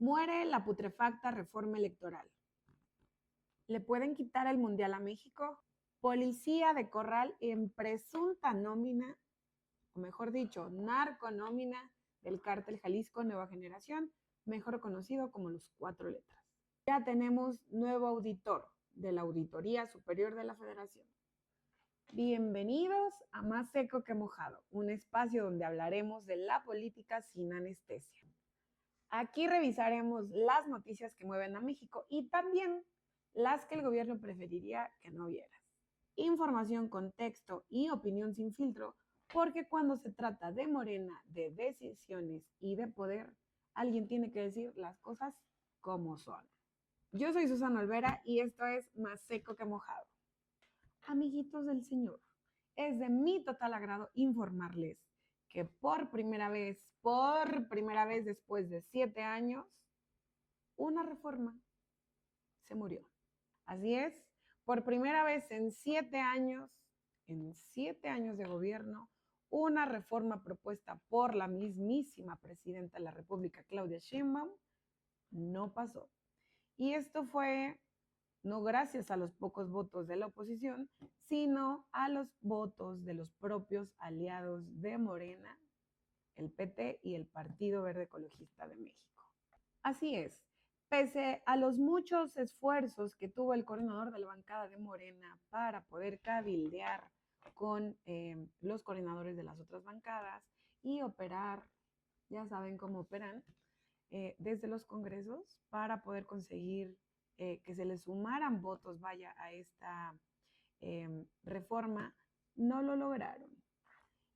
Muere la putrefacta reforma electoral. ¿Le pueden quitar el mundial a México? Policía de Corral en presunta nómina, o mejor dicho, narconómina del cártel Jalisco Nueva Generación, mejor conocido como los Cuatro Letras. Ya tenemos nuevo auditor de la Auditoría Superior de la Federación. Bienvenidos a Más Seco que Mojado, un espacio donde hablaremos de la política sin anestesia. Aquí revisaremos las noticias que mueven a México y también las que el gobierno preferiría que no vieras. Información, contexto y opinión sin filtro, porque cuando se trata de Morena, de decisiones y de poder, alguien tiene que decir las cosas como son. Yo soy Susana Olvera y esto es Más Seco que Mojado. Amiguitos del Señor, es de mi total agrado informarles que por primera vez después de 7 años, una reforma se murió. Así es, por primera vez en 7 años de gobierno, una reforma propuesta por la mismísima presidenta de la República, Claudia Sheinbaum, no pasó. Y esto fue no gracias a los pocos votos de la oposición, sino a los votos de los propios aliados de Morena, el PT y el Partido Verde Ecologista de México. Así es, pese a los muchos esfuerzos que tuvo el coordinador de la bancada de Morena para poder cabildear con los coordinadores de las otras bancadas y operar, ya saben cómo operan, desde los congresos para poder conseguir que se le sumaran votos, a esta reforma, no lo lograron.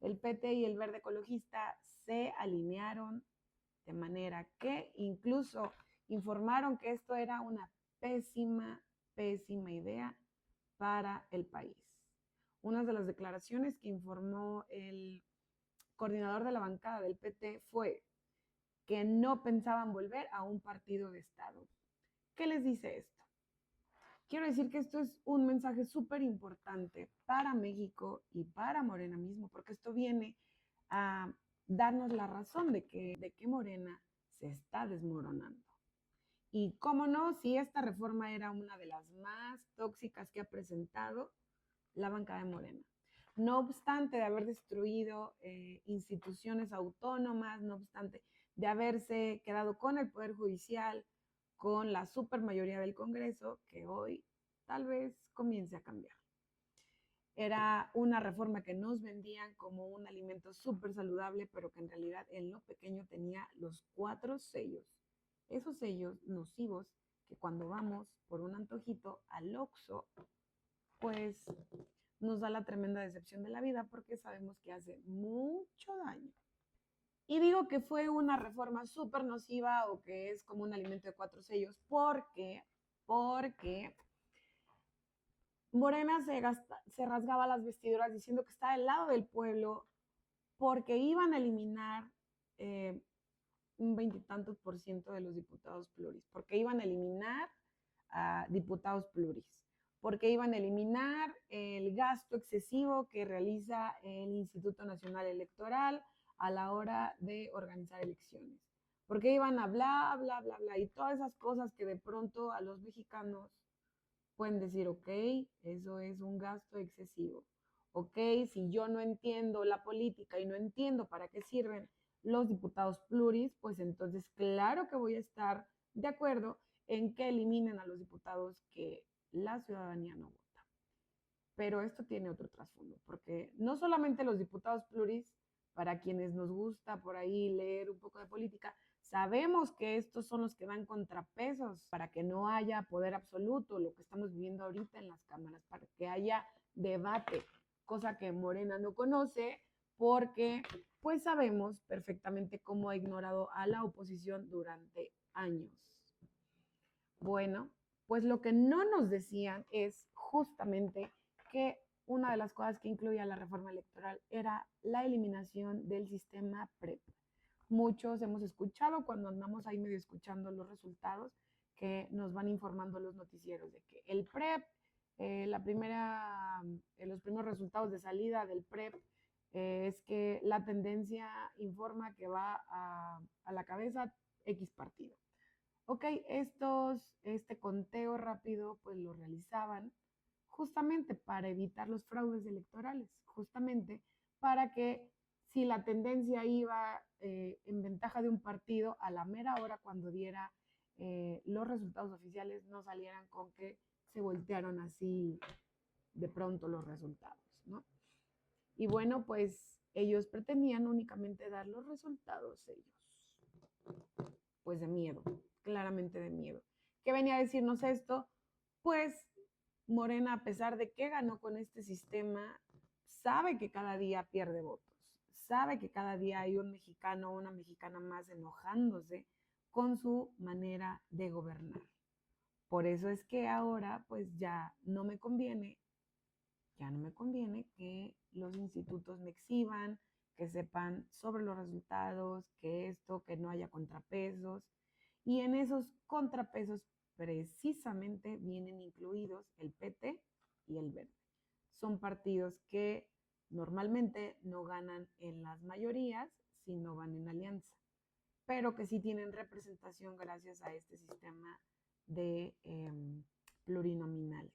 El PT y el Verde Ecologista se alinearon de manera que incluso informaron que esto era una pésima idea para el país. Una de las declaraciones que informó el coordinador de la bancada del PT fue que no pensaban volver a un partido de Estado. ¿Qué les dice esto? Quiero decir que esto es un mensaje súper importante para México y para Morena mismo, porque esto viene a darnos la razón de que Morena se está desmoronando. Y cómo no, si esta reforma era una de las más tóxicas que ha presentado la bancada de Morena. No obstante de haber destruido instituciones autónomas, no obstante de haberse quedado con el Poder Judicial, con la supermayoría del Congreso, que hoy tal vez comience a cambiar. Era una reforma que nos vendían como un alimento súper saludable, pero que en realidad en lo pequeño tenía los 4 sellos. Esos sellos nocivos que cuando vamos por un antojito al Oxxo, pues nos da la tremenda decepción de la vida porque sabemos que hace mucho daño. Y digo que fue una reforma súper nociva o que es como un alimento de 4 sellos porque Morena se rasgaba las vestiduras diciendo que está del lado del pueblo porque iban a eliminar un 20 y tantos % de los diputados pluris, porque iban a eliminar a diputados pluris, porque iban a eliminar el gasto excesivo que realiza el Instituto Nacional Electoral a la hora de organizar elecciones, porque iban a bla, bla, bla, bla, y todas esas cosas que de pronto a los mexicanos pueden decir, ok, eso es un gasto excesivo. Ok, si yo no entiendo la política y no entiendo para qué sirven los diputados pluris, pues entonces claro que voy a estar de acuerdo en que eliminen a los diputados que la ciudadanía no vota. Pero esto tiene otro trasfondo, porque no solamente los diputados pluris, para quienes nos gusta por ahí leer un poco de política, sabemos que estos son los que dan contrapesos para que no haya poder absoluto, lo que estamos viviendo ahorita en las cámaras, para que haya debate, cosa que Morena no conoce porque pues sabemos perfectamente cómo ha ignorado a la oposición durante años. Bueno, pues lo que no nos decían es justamente que una de las cosas que incluía la reforma electoral era la eliminación del sistema PREP. Muchos hemos escuchado cuando andamos ahí medio escuchando los resultados que nos van informando los noticieros de que el PREP, los primeros resultados de salida del PREP es que la tendencia informa que va a la cabeza X partido. Ok, este conteo rápido, pues lo realizaban justamente para evitar los fraudes electorales, justamente para que si la tendencia iba en ventaja de un partido, a la mera hora cuando diera los resultados oficiales, no salieran con que se voltearon así de pronto los resultados, ¿no? Y bueno, pues ellos pretendían únicamente dar los resultados ellos, pues de miedo, claramente de miedo. ¿Qué venía a decirnos esto? Pues Morena, a pesar de que ganó con este sistema, sabe que cada día pierde votos, sabe que cada día hay un mexicano o una mexicana más enojándose con su manera de gobernar. Por eso es que ahora pues ya no me conviene que los institutos me exhiban, que sepan sobre los resultados, que no haya contrapesos. Y en esos contrapesos precisamente vienen incluidos el PT y el Verde. Son partidos que normalmente no ganan en las mayorías, sino van en alianza, pero que sí tienen representación gracias a este sistema de plurinominales.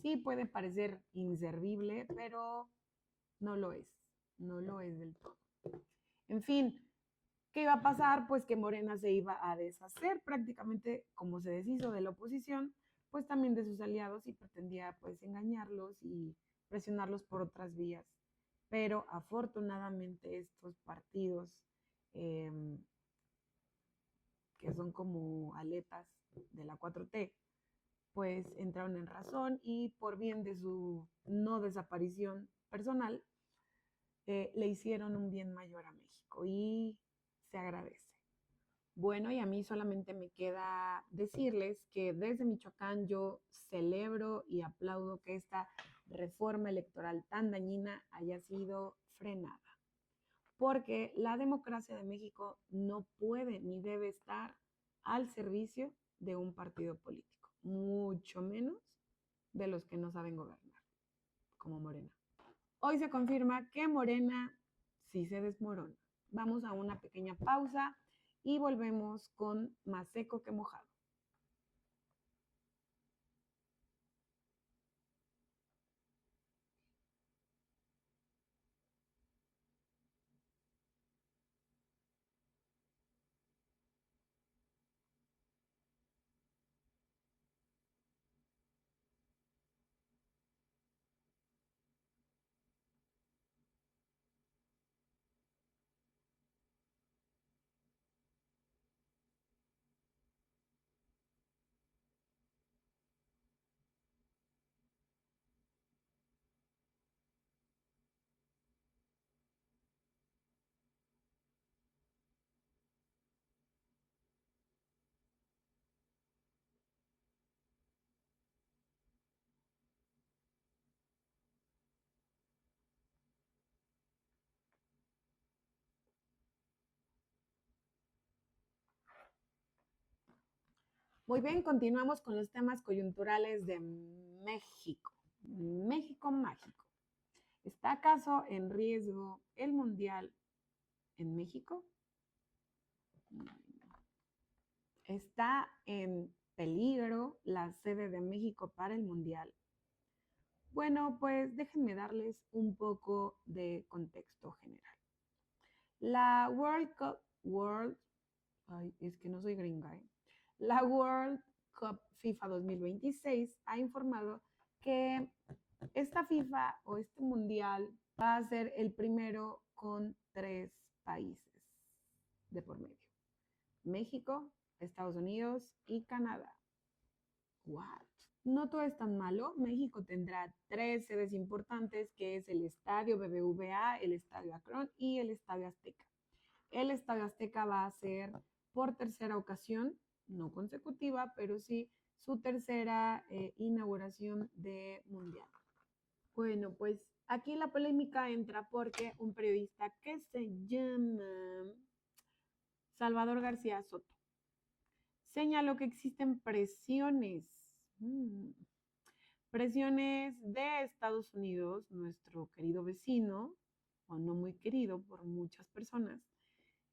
Sí puede parecer inservible, pero no lo es, no lo es del todo. En fin, ¿qué iba a pasar? Pues que Morena se iba a deshacer prácticamente como se deshizo de la oposición, pues también de sus aliados y pretendía pues engañarlos y presionarlos por otras vías. Pero afortunadamente estos partidos eh, que son como aletas de la 4T, pues entraron en razón y por bien de su no desaparición personal, le hicieron un bien mayor a México y se agradece. Bueno, y a mí solamente me queda decirles que desde Michoacán yo celebro y aplaudo que esta reforma electoral tan dañina haya sido frenada, porque la democracia de México no puede ni debe estar al servicio de un partido político, mucho menos de los que no saben gobernar, como Morena. Hoy se confirma que Morena sí se desmorona. Vamos a una pequeña pausa y volvemos con más seco que mojado. Muy bien, continuamos con los temas coyunturales de México. México mágico. ¿Está acaso en riesgo el Mundial en México? ¿Está en peligro la sede de México para el Mundial? Bueno, pues déjenme darles un poco de contexto general. La es que no soy gringa, ¿eh? La World Cup FIFA 2026 ha informado que esta FIFA o este mundial va a ser el primero con 3 países de por medio. México, Estados Unidos y Canadá. What? No todo es tan malo. México tendrá 3 sedes importantes, que es el Estadio BBVA, el Estadio Akron y el Estadio Azteca. El Estadio Azteca va a ser por tercera ocasión, no consecutiva, pero sí su tercera inauguración de Mundial. Bueno, pues aquí la polémica entra porque un periodista que se llama Salvador García Soto señaló que existen presiones de Estados Unidos, nuestro querido vecino, o no muy querido por muchas personas,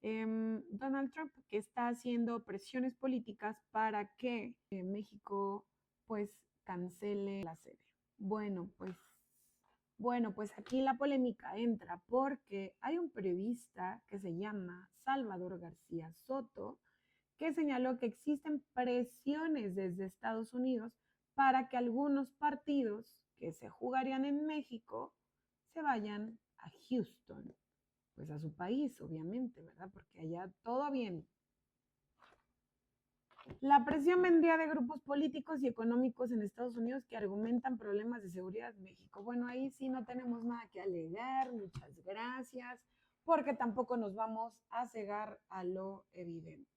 Donald Trump, que está haciendo presiones políticas para que México pues cancele la sede. Bueno, pues aquí la polémica entra porque hay un periodista que se llama Salvador García Soto que señaló que existen presiones desde Estados Unidos para que algunos partidos que se jugarían en México se vayan a Houston, pues a su país, obviamente, ¿verdad? Porque allá todo bien. La presión vendría de grupos políticos y económicos en Estados Unidos que argumentan problemas de seguridad en México. Bueno, ahí sí no tenemos nada que alegar, muchas gracias, porque tampoco nos vamos a cegar a lo evidente.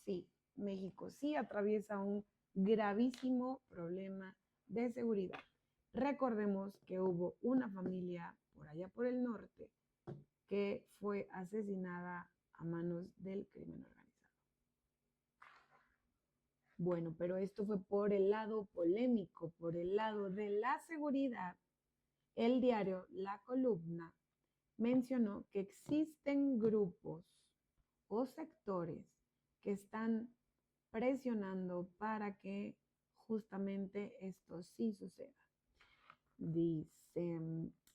Sí, México sí atraviesa un gravísimo problema de seguridad. Recordemos que hubo una familia por allá por el norte que fue asesinada a manos del crimen organizado. Bueno, pero esto fue por el lado polémico, por el lado de la seguridad. El diario La Columna mencionó que existen grupos o sectores que están presionando para que justamente esto sí suceda. Dice,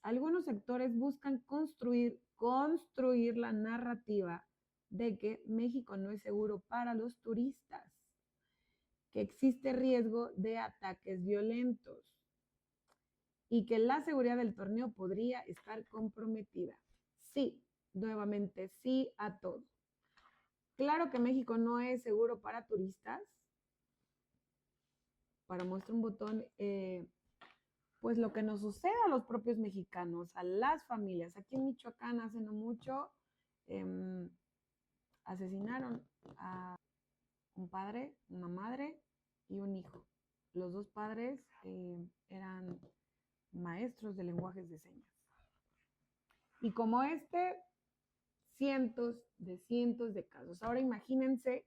algunos sectores buscan construir la narrativa de que México no es seguro para los turistas, que existe riesgo de ataques violentos y que la seguridad del torneo podría estar comprometida. Sí, nuevamente sí a todo. Claro que México no es seguro para turistas. Para muestra un botón, pues lo que nos sucede a los propios mexicanos, a las familias. Aquí en Michoacán hace no mucho asesinaron a un padre, una madre y un hijo. Los dos padres eran maestros de lenguajes de señas. Y como cientos de casos. Ahora imagínense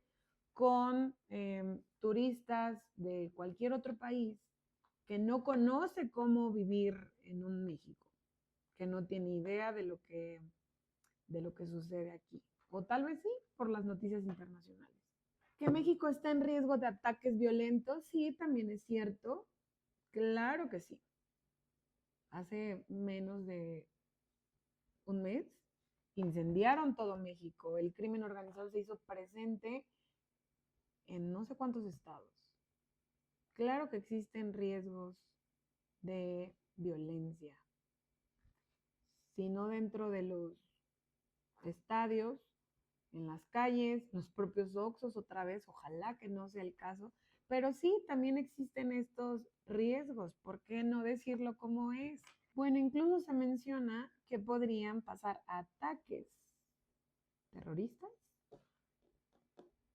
con turistas de cualquier otro país que no conoce cómo vivir en un México, que no tiene idea de lo que sucede aquí. O tal vez sí, por las noticias internacionales. ¿Que México está en riesgo de ataques violentos? Sí, también es cierto. Claro que sí. Hace menos de un mes incendiaron todo México. El crimen organizado se hizo presente en no sé cuántos estados. Claro que existen riesgos de violencia, sino dentro de los estadios, en las calles, los propios Oxxos otra vez, ojalá que no sea el caso, pero sí, también existen estos riesgos, ¿por qué no decirlo como es? Bueno, incluso se menciona que podrían pasar ataques terroristas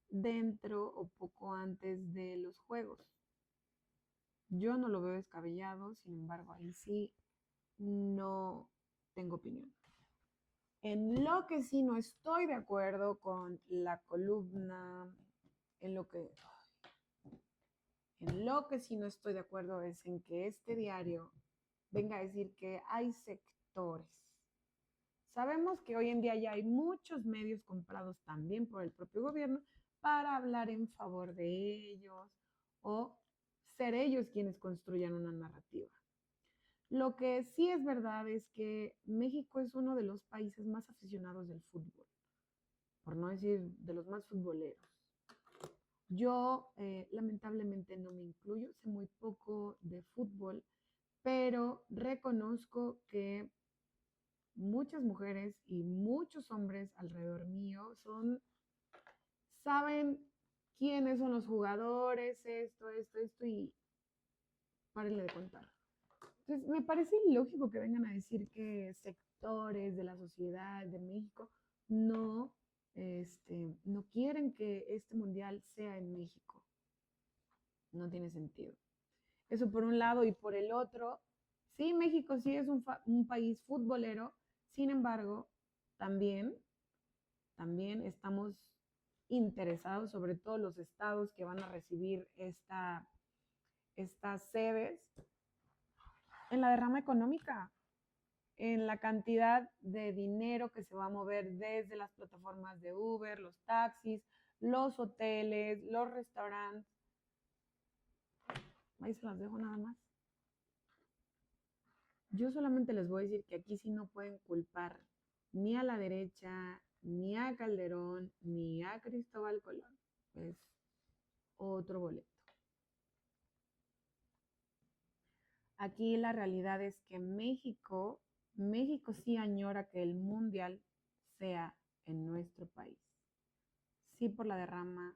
dentro o poco antes de los juegos. Yo no lo veo descabellado, sin embargo, ahí sí no tengo opinión. En lo que sí no estoy de acuerdo con la columna, en lo que sí no estoy de acuerdo es en que este diario venga a decir que hay sectores. Sabemos que hoy en día ya hay muchos medios comprados también por el propio gobierno para hablar en favor de ellos o ser ellos quienes construyan una narrativa. Lo que sí es verdad es que México es uno de los países más aficionados del fútbol, por no decir de los más futboleros. Yo lamentablemente no me incluyo, sé muy poco de fútbol, pero reconozco que muchas mujeres y muchos hombres alrededor mío saben quiénes son los jugadores, esto, y párenle de contar. Entonces, me parece ilógico que vengan a decir que sectores de la sociedad de México no, no quieren que este mundial sea en México. No tiene sentido. Eso por un lado y por el otro, sí, México sí es un país futbolero, sin embargo, también estamos interesados, sobre todo los estados que van a recibir estas sedes, en la derrama económica. en la cantidad de dinero que se va a mover desde las plataformas de Uber, los taxis, los hoteles, los restaurantes. Ahí se las dejo nada más. Yo solamente les voy a decir que aquí sí no pueden culpar ni a la derecha, ni a Calderón, ni a Cristóbal Colón. Es otro boleto. Aquí la realidad es que México sí añora que el mundial sea en nuestro país. Sí por la derrama,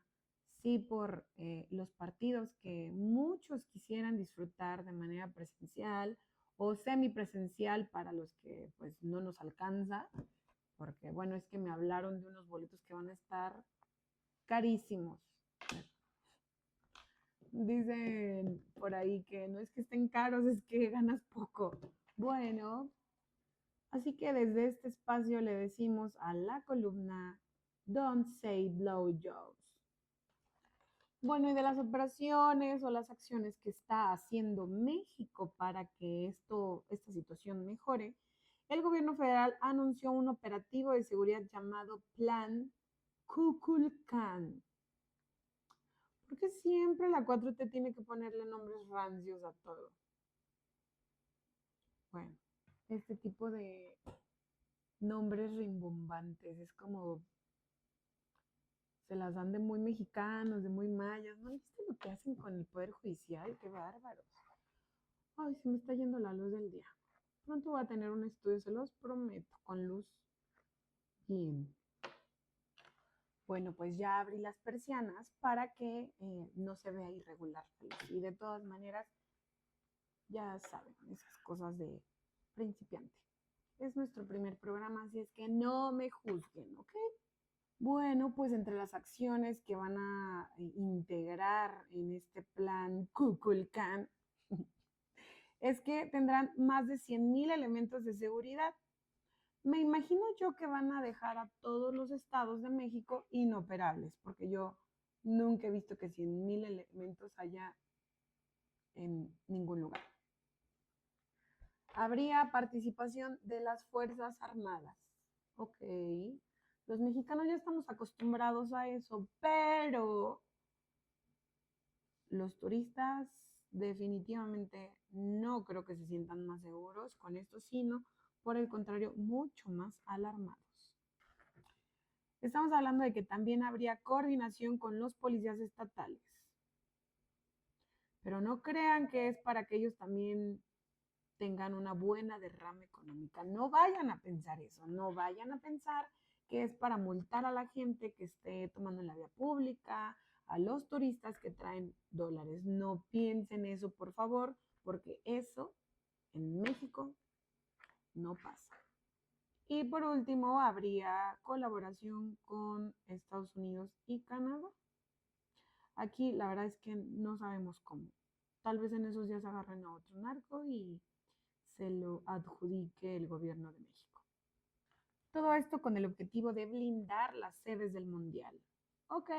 sí por los partidos que muchos quisieran disfrutar de manera presencial o semipresencial para los que pues no nos alcanza, porque bueno, es que me hablaron de unos boletos que van a estar carísimos. Dicen por ahí que no es que estén caros, es que ganas poco. Bueno, así que desde este espacio le decimos a la columna Don't say blowjobs. Bueno, y de las operaciones o las acciones que está haciendo México para que esta situación mejore, el gobierno federal anunció un operativo de seguridad llamado Plan Kukulkan. ¿Por qué siempre la 4T tiene que ponerle nombres rancios a todo? Bueno, este tipo de nombres rimbombantes es como se las dan de muy mexicanos, de muy mayas. ¿No viste lo que hacen con el Poder Judicial? ¡Qué bárbaros! Ay, se me está yendo la luz del día. Pronto voy a tener un estudio, se los prometo, con luz. Bien. Bueno, pues ya abrí las persianas para que no se vea irregular. Y de todas maneras, ya saben, esas cosas de principiante. Es nuestro primer programa, así es que no me juzguen, ¿ok? Bueno, pues entre las acciones que van a integrar en este plan Kukulkan es que tendrán más de 100,000 elementos de seguridad. Me imagino yo que van a dejar a todos los estados de México inoperables, porque yo nunca he visto que 100,000 elementos haya en ningún lugar. Habría participación de las Fuerzas Armadas. Ok, los mexicanos ya estamos acostumbrados a eso, pero los turistas definitivamente no creo que se sientan más seguros con esto, sino por el contrario, mucho más alarmados. Estamos hablando de que también habría coordinación con los policías estatales. Pero no crean que es para que ellos también tengan una buena derrama económica. No vayan a pensar eso, no vayan a pensar que es para multar a la gente que esté tomando en la vía pública, a los turistas que traen dólares. No piensen eso, por favor, porque eso en México no pasa. Y por último, habría colaboración con Estados Unidos y Canadá. Aquí la verdad es que no sabemos cómo. Tal vez en esos días agarren a otro narco y se lo adjudique el gobierno de México. Todo esto con el objetivo de blindar las sedes del Mundial. Ok,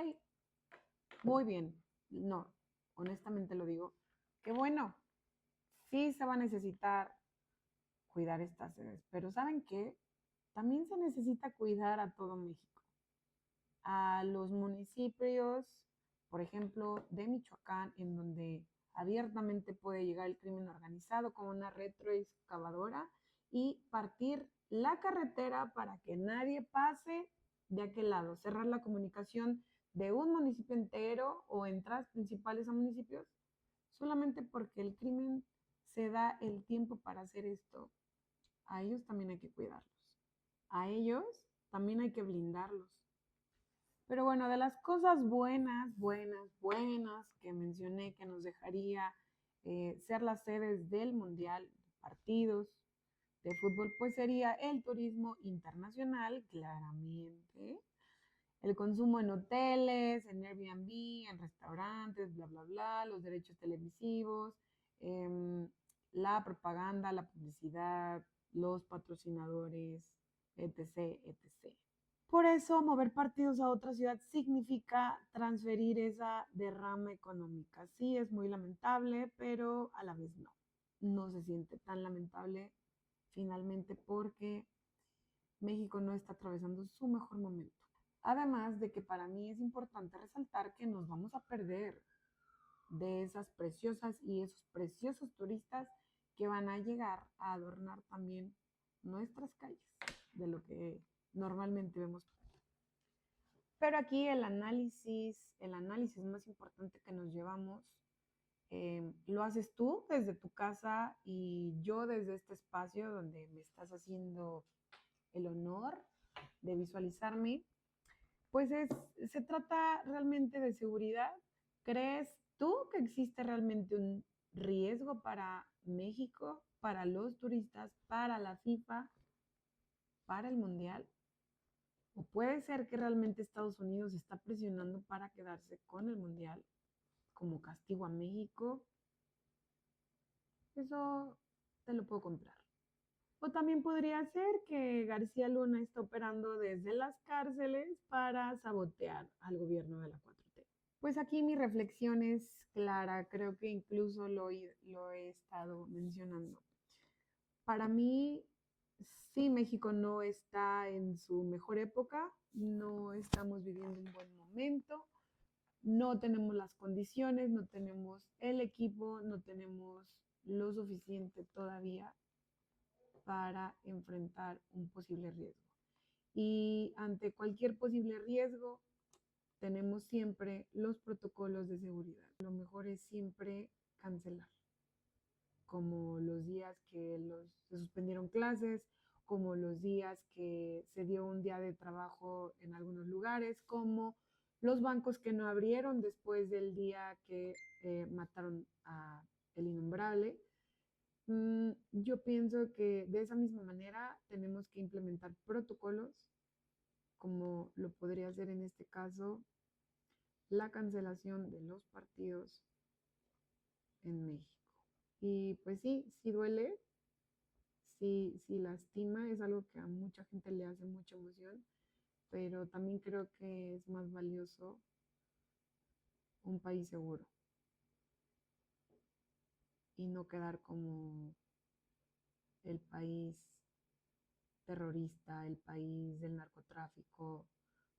muy bien. No, honestamente lo digo. Qué bueno. Sí se va a necesitar cuidar estas sedes, pero ¿saben qué? También se necesita cuidar a todo México. A los municipios, por ejemplo, de Michoacán, en donde abiertamente puede llegar el crimen organizado con una retroexcavadora y partir la carretera para que nadie pase de aquel lado, cerrar la comunicación de un municipio entero o entradas principales a municipios, solamente porque el crimen se da el tiempo para hacer esto. A ellos también hay que cuidarlos. A ellos también hay que blindarlos. Pero bueno, de las cosas buenas que mencioné que nos dejaría ser las sedes del Mundial, partidos de fútbol, pues sería el turismo internacional, claramente, el consumo en hoteles, en Airbnb, en restaurantes, bla, bla, bla, los derechos televisivos, la propaganda, la publicidad, los patrocinadores, etc., etc. Por eso, mover partidos a otra ciudad significa transferir esa derrama económica. Sí, es muy lamentable, pero a la vez no. No se siente tan lamentable finalmente porque México no está atravesando su mejor momento. Además de que para mí es importante resaltar que nos vamos a perder de esas preciosas y esos preciosos turistas que van a llegar a adornar también nuestras calles de lo que normalmente vemos. Pero aquí el análisis más importante que nos llevamos, lo haces tú desde tu casa y yo desde este espacio donde me estás haciendo el honor de visualizarme. Pues se trata realmente de seguridad. ¿Crees tú que existe realmente un riesgo para México, para los turistas, para la FIFA, para el Mundial? ¿O puede ser que realmente Estados Unidos está presionando para quedarse con el Mundial como castigo a México? Eso te lo puedo comprar. O también podría ser que García Luna está operando desde las cárceles para sabotear al gobierno de la 4T. Pues aquí mi reflexión es clara, creo que incluso lo he estado mencionando. Para mí, sí, México no está en su mejor época, no estamos viviendo un buen momento, no tenemos las condiciones, no tenemos el equipo, no tenemos lo suficiente todavía para enfrentar un posible riesgo. Y ante cualquier posible riesgo, tenemos siempre los protocolos de seguridad. Lo mejor es siempre cancelar, como los días que se suspendieron clases, como los días que se dio un día de trabajo en algunos lugares, como los bancos que no abrieron después del día que mataron a el innombrable. Yo pienso que de esa misma manera tenemos que implementar protocolos, como lo podría ser en este caso la cancelación de los partidos en México. Y pues sí, sí duele, sí lastima, es algo que a mucha gente le hace mucha emoción, pero también creo que es más valioso un país seguro y no quedar como el país terrorista, el país del narcotráfico,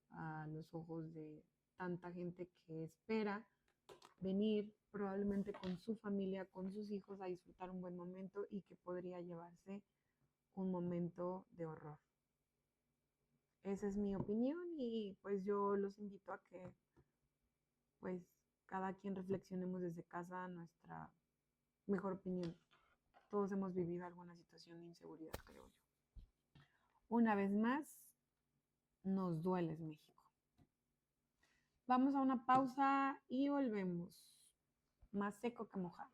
a los ojos de tanta gente que espera venir probablemente con su familia, con sus hijos a disfrutar un buen momento y que podría llevarse un momento de horror. Esa es mi opinión y pues yo los invito a que pues cada quien reflexionemos desde casa nuestra mejor opinión. Todos hemos vivido alguna situación de inseguridad, creo yo. Una vez más, nos duele México. Vamos a una pausa y volvemos. Más seco que mojado.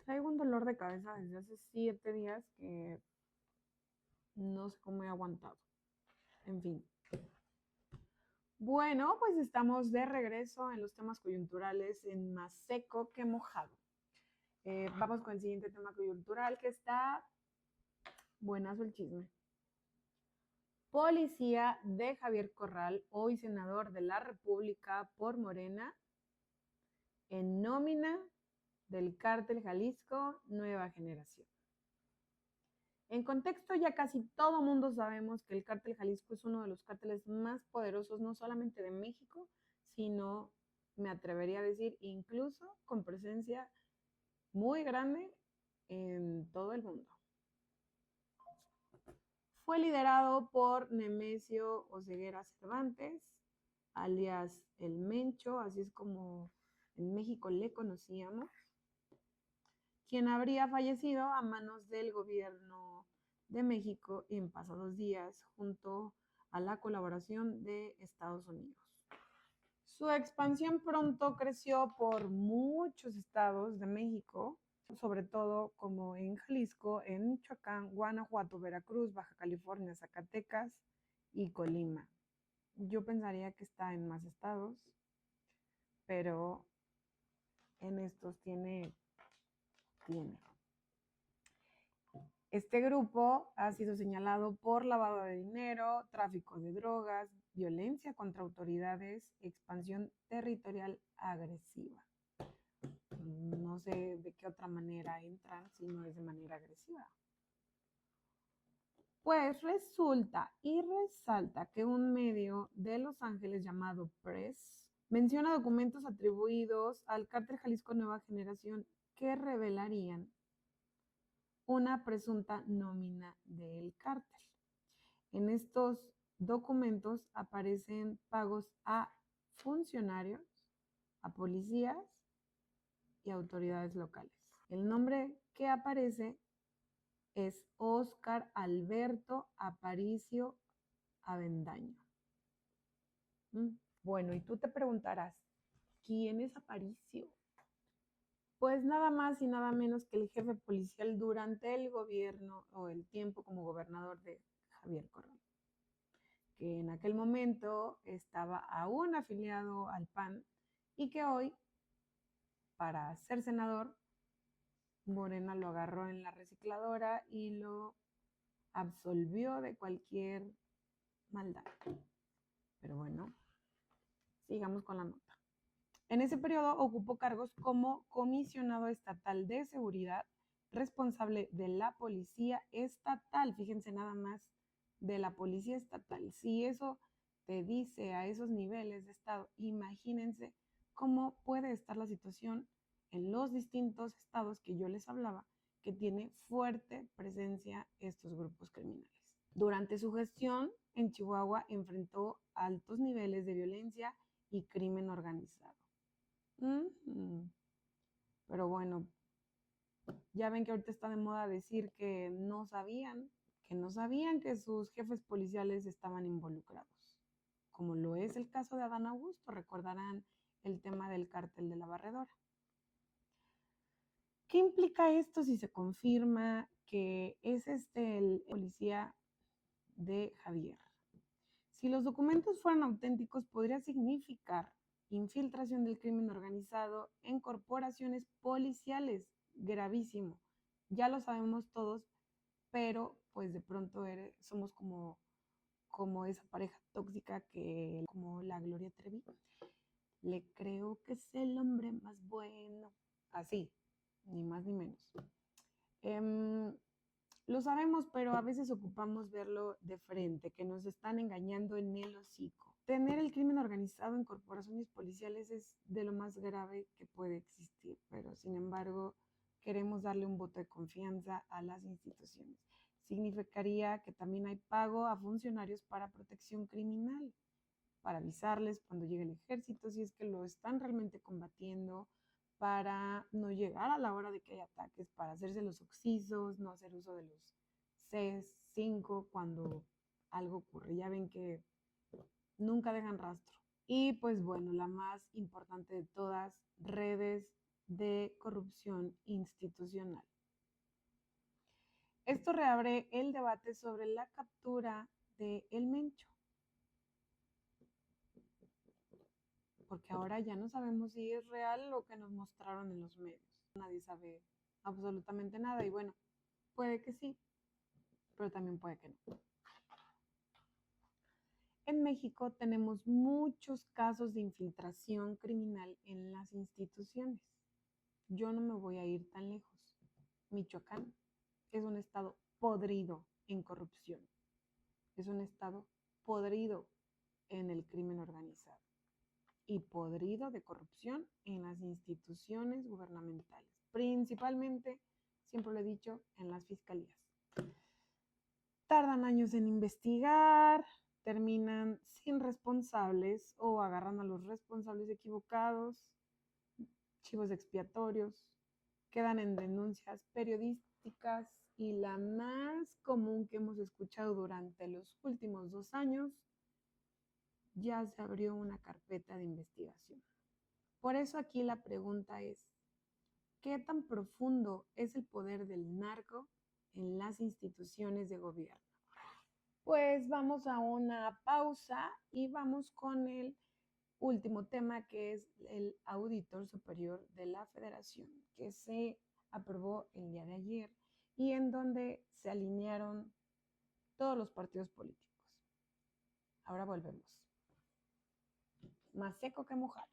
Traigo un dolor de cabeza desde hace 7 días que no sé cómo he aguantado. En fin. Bueno, pues estamos de regreso en los temas coyunturales en Más seco que mojado. Vamos con el siguiente tema coyuntural que está buenazo el chisme. Policía de Javier Corral, hoy senador de la República por Morena, en nómina del Cártel Jalisco Nueva Generación. En contexto, ya casi todo mundo sabemos que el Cártel Jalisco es uno de los cárteles más poderosos, no solamente de México, sino me atrevería a decir, incluso con presencia muy grande en todo el mundo. Fue liderado por Nemesio Oseguera Cervantes, alias El Mencho, así es como en México le conocíamos, quien habría fallecido a manos del gobierno de México en pasados días junto a la colaboración de Estados Unidos. Su expansión pronto creció por muchos estados de México, sobre todo como en Jalisco, en Michoacán, Guanajuato, Veracruz, Baja California, Zacatecas y Colima. Yo pensaría que está en más estados, pero en estos tiene. Este grupo ha sido señalado por lavado de dinero, tráfico de drogas, violencia contra autoridades, expansión territorial agresiva. No sé de qué otra manera entran si no es de manera agresiva. Pues resulta y resalta que un medio de Los Ángeles llamado Press menciona documentos atribuidos al Cártel Jalisco Nueva Generación que revelarían una presunta nómina del cártel. En estos documentos aparecen pagos a funcionarios, a policías y autoridades locales. El nombre que aparece es Óscar Alberto Aparicio Avendaño. Bueno, y tú te preguntarás, ¿quién es Aparicio? Pues nada más y nada menos que el jefe policial durante el gobierno o el tiempo como gobernador de Javier Corral, que en aquel momento estaba aún afiliado al PAN y que hoy, para ser senador, Morena lo agarró en la recicladora y lo absolvió de cualquier maldad. Pero bueno, sigamos con la nota. En ese periodo ocupó cargos como comisionado estatal de seguridad, responsable de la policía estatal. Fíjense nada más, de la policía estatal. Si eso te dice a esos niveles de estado, imagínense cómo puede estar la situación en los distintos estados que yo les hablaba, que tiene fuerte presencia estos grupos criminales. Durante su gestión en Chihuahua enfrentó altos niveles de violencia y crimen organizado. Pero bueno, ya ven que ahorita está de moda decir que no sabían que sus jefes policiales estaban involucrados, como lo es el caso de Adán Augusto. Recordarán el tema del cártel de la Barredora. ¿Qué implica esto si se confirma que es el policía de Javier? Si los documentos fueran auténticos, podría significar infiltración del crimen organizado en corporaciones policiales. Gravísimo. Ya lo sabemos todos, pero pues de pronto somos como esa pareja tóxica que, como la Gloria Trevi, le creo que es el hombre más bueno. Así, ni más ni menos. Lo sabemos, pero a veces ocupamos verlo de frente, que nos están engañando en el hocico. Tener el crimen organizado en corporaciones policiales es de lo más grave que puede existir, pero sin embargo queremos darle un voto de confianza a las instituciones. Significaría que también hay pago a funcionarios para protección criminal, para avisarles cuando llegue el ejército, si es que lo están realmente combatiendo, para no llegar a la hora de que hay ataques, para hacerse los oxisos, no hacer uso de los C5 cuando algo ocurre. Ya ven que nunca dejan rastro. Y pues bueno, la más importante de todas, redes de corrupción institucional. Esto reabre el debate sobre la captura de El Mencho, porque ahora ya no sabemos si es real lo que nos mostraron en los medios. Nadie sabe absolutamente nada y bueno, puede que sí, pero también puede que no. En México tenemos muchos casos de infiltración criminal en las instituciones. Yo no me voy a ir tan lejos. Michoacán es un estado podrido en corrupción. Es un estado podrido en el crimen organizado. y podrido de corrupción en las instituciones gubernamentales, principalmente, siempre lo he dicho, en las fiscalías. Tardan años en investigar, terminan sin responsables o agarran a los responsables equivocados, chivos expiatorios, quedan en denuncias periodísticas y la más común que hemos escuchado durante los últimos 2 años, ya se abrió una carpeta de investigación. Por eso aquí la pregunta es, ¿qué tan profundo es el poder del narco en las instituciones de gobierno? Pues vamos a una pausa y vamos con el último tema, que es el Auditor Superior de la Federación, que se aprobó el día de ayer y en donde se alinearon todos los partidos políticos. Ahora volvemos. Más seco que mojado.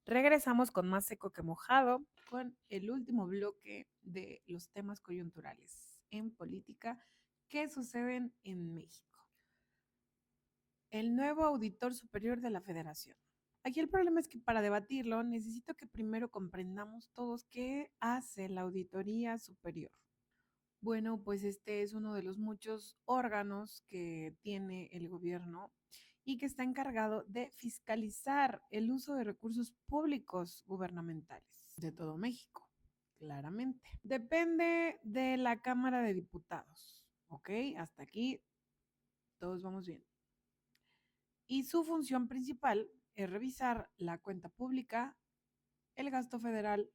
Regresamos con más seco que mojado, con el último bloque de los temas coyunturales en política que suceden en México. El nuevo auditor superior de la Federación. Aquí el problema es que para debatirlo necesito que primero comprendamos todos qué hace la Auditoría Superior. Bueno, pues este es uno de los muchos órganos que tiene el gobierno y que está encargado de fiscalizar el uso de recursos públicos gubernamentales de todo México, claramente. Depende de la Cámara de Diputados, ¿ok? Hasta aquí todos vamos bien. Y su función principal es revisar la cuenta pública, el gasto federal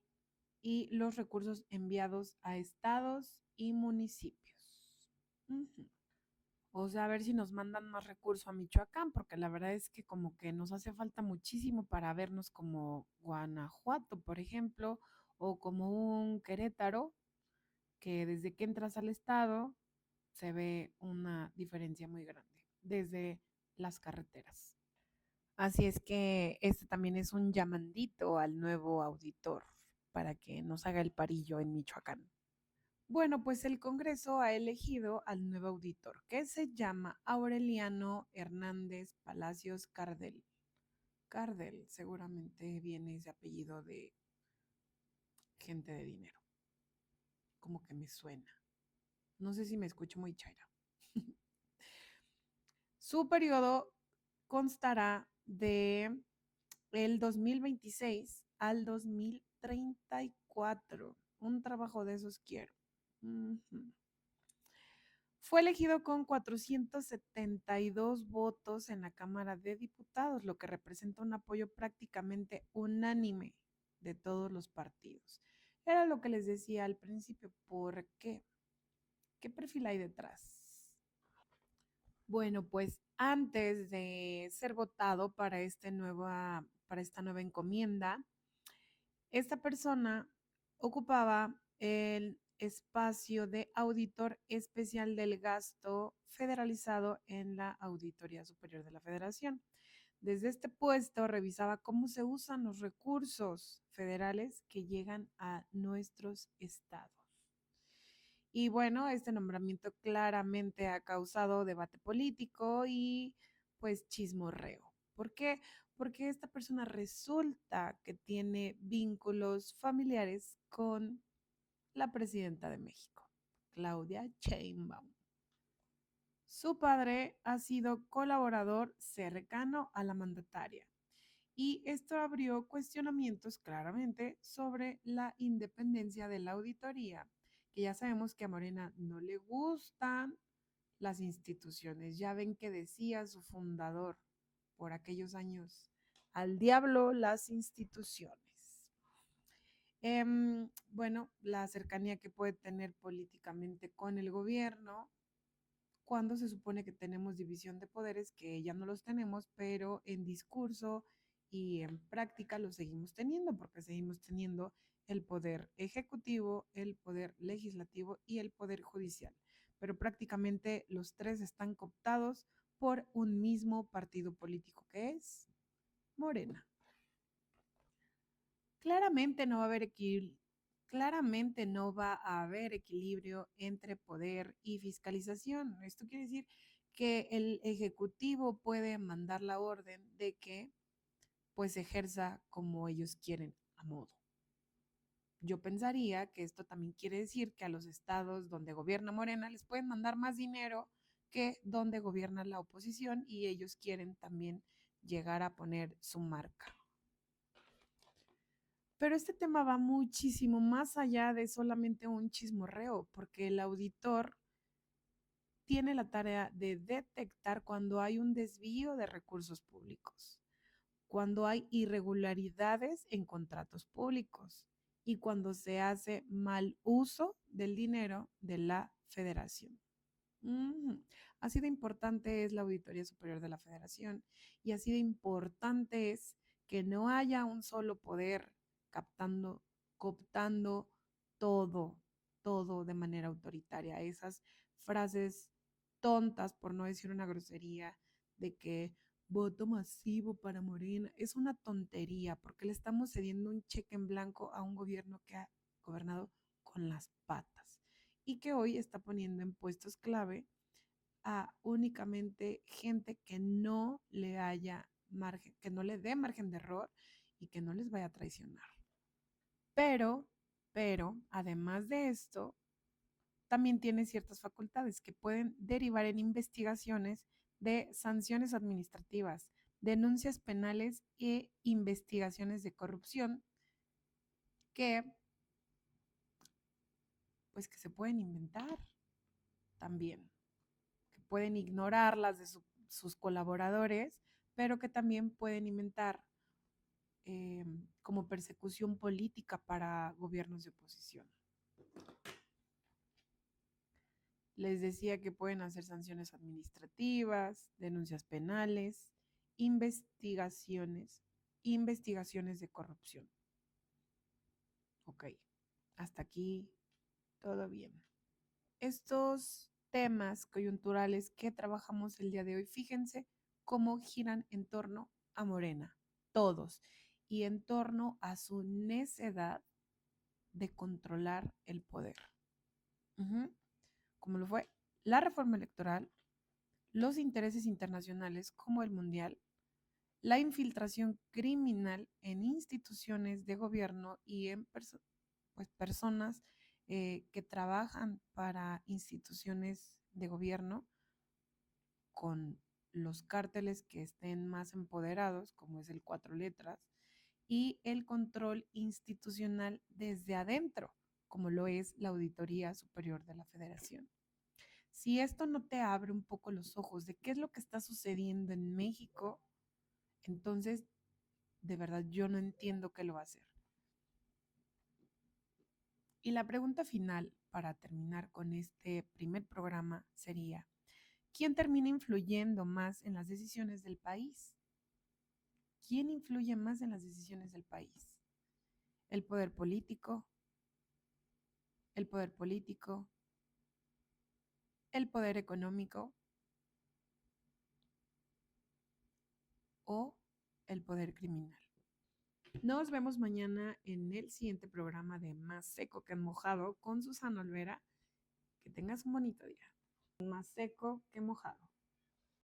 y los recursos enviados a estados y municipios. Ujú. O sea, a ver si nos mandan más recursos a Michoacán, porque la verdad es que como que nos hace falta muchísimo para vernos como Guanajuato, por ejemplo, o como un Querétaro, que desde que entras al estado se ve una diferencia muy grande, desde las carreteras. Así es que este también es un llamandito al nuevo auditor para que nos haga el parillo en Michoacán. Bueno, pues el Congreso ha elegido al nuevo auditor, que se llama Aureliano Hernández Palacios Cardel. Cardel, seguramente viene ese apellido de gente de dinero. Como que me suena. No sé si me escucho muy chaira. Su periodo constará de el 2026 al 2034. Un trabajo de esos quiero. Ujú. Fue elegido con 472 votos en la Cámara de Diputados, lo que representa un apoyo prácticamente unánime de todos los partidos. Era lo que les decía al principio. ¿Por qué? ¿Qué perfil hay detrás? Bueno, pues antes de ser votado para, para esta nueva encomienda, esta persona ocupaba el espacio de auditor especial del gasto federalizado en la Auditoría Superior de la Federación. Desde este puesto revisaba cómo se usan los recursos federales que llegan a nuestros estados. Y bueno, este nombramiento claramente ha causado debate político y pues chismorreo. ¿Por qué? porque esta persona resulta que tiene vínculos familiares con la presidenta de México, Claudia Sheinbaum. Su padre ha sido colaborador cercano a la mandataria y esto abrió cuestionamientos claramente sobre la independencia de la auditoría, que ya sabemos que a Morena no le gustan las instituciones. Ya ven que decía su fundador por aquellos años, al diablo las instituciones. Bueno, la cercanía que puede tener políticamente con el gobierno, cuando se supone que tenemos división de poderes, que ya no los tenemos, pero en discurso y en práctica los seguimos teniendo, porque seguimos teniendo el poder ejecutivo, el poder legislativo y el poder judicial. Pero prácticamente los tres están cooptados por un mismo partido político que es Morena. Claramente no va a haber claramente no va a haber equilibrio entre poder y fiscalización. Esto quiere decir que el ejecutivo puede mandar la orden de que pues ejerza como ellos quieren a modo. Yo pensaría que esto también quiere decir que a los estados donde gobierna Morena les pueden mandar más dinero que donde gobierna la oposición y ellos quieren también llegar a poner su marca. Pero este tema va muchísimo más allá de solamente un chismorreo, porque el auditor tiene la tarea de detectar cuando hay un desvío de recursos públicos, cuando hay irregularidades en contratos públicos y cuando se hace mal uso del dinero de la federación. Así de importante es la Auditoría Superior de la Federación y así de importante es que no haya un solo poder cooptando todo, todo de manera autoritaria. Esas frases tontas, por no decir una grosería, de que voto masivo para Morena, es una tontería porque le estamos cediendo un cheque en blanco a un gobierno que ha gobernado con las patas y que hoy está poniendo en puestos clave a únicamente gente que no le haya margen, que no le dé margen de error y que no les vaya a traicionar. Pero, además de esto, también tiene ciertas facultades que pueden derivar en investigaciones de sanciones administrativas, denuncias penales e investigaciones de corrupción que, pues, que se pueden inventar también, que pueden ignorar las de sus colaboradores, pero que también pueden inventar como persecución política para gobiernos de oposición. Les decía que pueden hacer sanciones administrativas, denuncias penales, investigaciones de corrupción. Ok, hasta aquí todo bien. Estos temas coyunturales que trabajamos el día de hoy, fíjense cómo giran en torno a Morena, todos, y en torno a su necedad de controlar el poder. Como lo fue la reforma electoral, los intereses internacionales como el mundial, la infiltración criminal en instituciones de gobierno y en personas que trabajan para instituciones de gobierno con los cárteles que estén más empoderados, como es el Cuatro Letras, y el control institucional desde adentro, como lo es la Auditoría Superior de la Federación. Si esto no te abre un poco los ojos de qué es lo que está sucediendo en México, entonces, de verdad, yo no entiendo qué lo va a hacer. Y la pregunta final para terminar con este primer programa sería, ¿quién termina influyendo más en las decisiones del país? ¿Quién influye más en las decisiones del país? ¿El poder político? ¿El poder político? ¿El poder económico? ¿O el poder criminal? Nos vemos mañana en el siguiente programa de Más Seco que Mojado con Susana Olvera. Que tengas un bonito día. Más seco que mojado.